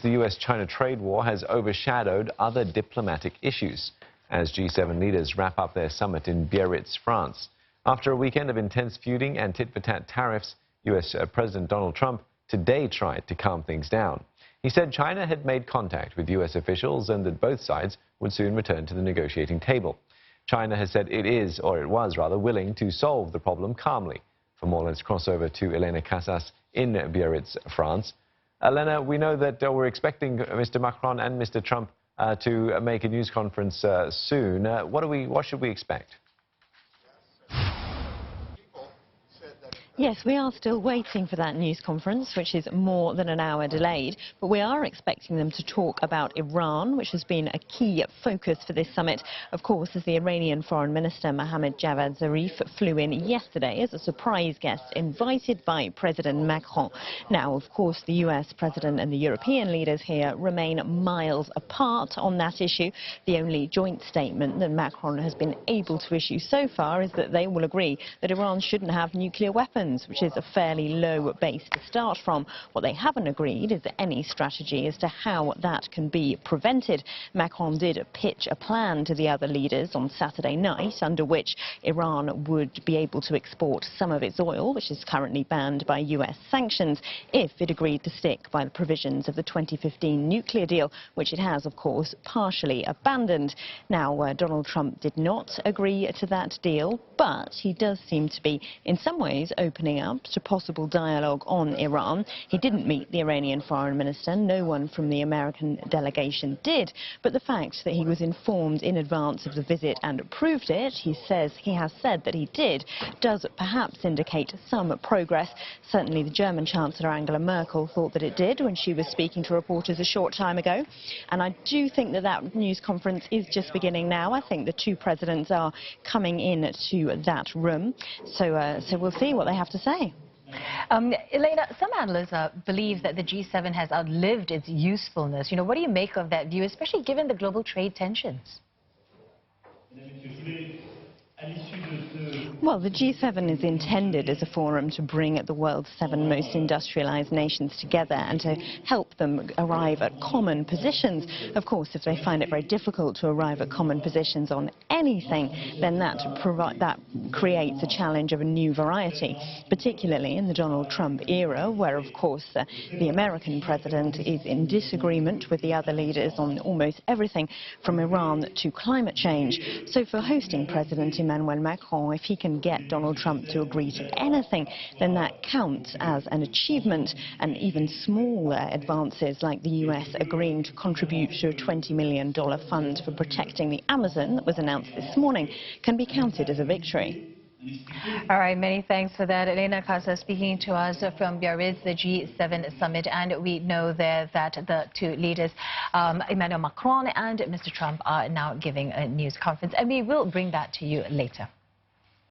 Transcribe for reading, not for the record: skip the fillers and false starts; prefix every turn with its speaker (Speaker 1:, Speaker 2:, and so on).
Speaker 1: The US-China trade war has overshadowed other diplomatic issues as G7 leaders wrap up their summit in Biarritz, France. After a weekend of intense feuding and tit-for-tat tariffs, US President Donald Trump today tried to calm things down. He said China had made contact with US officials and that both sides would soon return to the negotiating table. China has said it is, or it was rather, willing to solve the problem calmly. For more, let's cross over to Elena Casas in Biarritz, France. Elena, we know that we're expecting Mr. Macron and Mr. Trump to make a news conference soon. What should we expect?
Speaker 2: Yes, we are still waiting for that news conference, which is more than an hour delayed. But we are expecting them to talk about Iran, which has been a key focus for this summit. Of course, as the Iranian Foreign Minister Mohammad Javad Zarif flew in yesterday as a surprise guest invited by President Macron. Now, of course, the US President and the European leaders here remain miles apart on that issue. The only joint statement that Macron has been able to issue so far is that they will agree that Iran shouldn't have nuclear weapons, which is a fairly low base to start from. What they haven't agreed is any strategy as to how that can be prevented. Macron did pitch a plan to the other leaders on Saturday night, under which Iran would be able to export some of its oil, which is currently banned by US sanctions, if it agreed to stick by the provisions of the 2015 nuclear deal, which it has, of course, partially abandoned. Now, Donald Trump did not agree to that deal, but he does seem to be, in some ways, opening up to possible dialogue on Iran. He didn't meet the Iranian foreign minister. No one from the American delegation did. But the fact that he was informed in advance of the visit and approved it, he has said that he did, does perhaps indicate some progress. Certainly the German Chancellor Angela Merkel thought that it did when she was speaking to reporters a short time ago. And I do think that that news conference is just beginning now. I think the two presidents are coming in to that room. So we'll see what they have to say.
Speaker 3: Elena, some analysts believe that the G7 has outlived its usefulness. What do you make of that view, especially given the global trade tensions?
Speaker 2: Well, the G7 is intended as a forum to bring the world's 7 most industrialized nations together and to help them arrive at common positions. Of course, if they find it very difficult to arrive at common positions on anything, then that creates a challenge of a new variety, particularly in the Donald Trump era, where, of course, the American president is in disagreement with the other leaders on almost everything from Iran to climate change. So for hosting President Emmanuel Macron, if he can get Donald Trump to agree to anything, then that counts as an achievement, and even smaller advances like the US agreeing to contribute to a $20 million fund for protecting the Amazon that was announced this morning can be counted as a victory.
Speaker 3: All right, many thanks for that. Elena Casas speaking to us from Biarritz, the G7 summit, and we know there that the two leaders, Emmanuel Macron and Mr. Trump, are now giving a news conference, and we will bring that to you later.